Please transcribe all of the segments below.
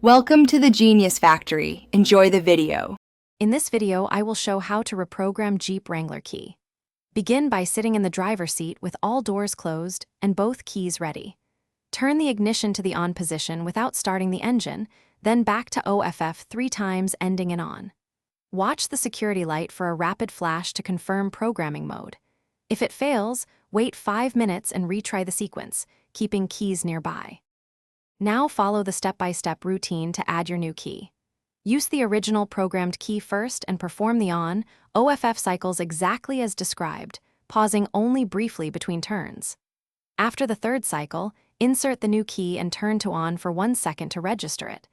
Welcome to the Genius Factory. Enjoy the video. In this video, I will show how to reprogram Jeep Wrangler key. Begin by sitting in the driver's seat with all doors closed and both keys ready. Turn the ignition to the on position without starting the engine, then back to OFF 3 times, ending in on. Watch the security light for a rapid flash to confirm programming mode. If it fails, wait 5 minutes and retry the sequence, keeping keys nearby. Now follow the step-by-step routine to add your new key. Use the original programmed key first and perform the on/OFF cycles exactly as described, pausing only briefly between turns. After the third cycle, insert the new key and turn to on for 1 second to register it.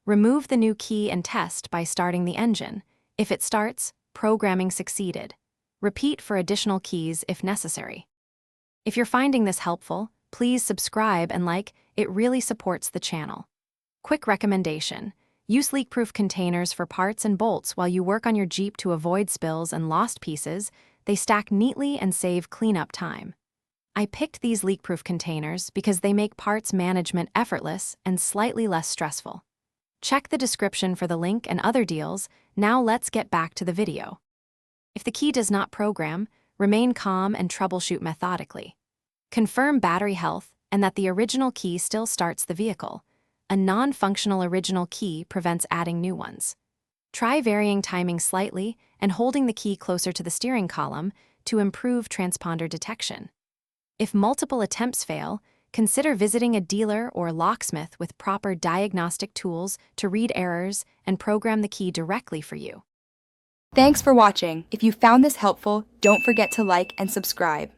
Remove the new key and test by starting the engine. If it starts, programming succeeded. Repeat for additional keys if necessary. If you're finding this helpful, please subscribe and like. It really supports the channel. Quick recommendation: use leak-proof containers for parts and bolts while you work on your Jeep to avoid spills and lost pieces. They stack neatly and save cleanup time. I picked these leak-proof containers because they make parts management effortless and slightly less stressful. Check the description for the link and other deals. Now let's get back to the video. If the key does not program, remain calm and troubleshoot methodically. Confirm battery health and that the original key still starts the vehicle. A non-functional original key prevents adding new ones. Try varying timing slightly and holding the key closer to the steering column to improve transponder detection. If multiple attempts fail, consider visiting a dealer or locksmith with proper diagnostic tools to read errors and program the key directly for you. Thanks for watching. If you found this helpful, don't forget to like and subscribe.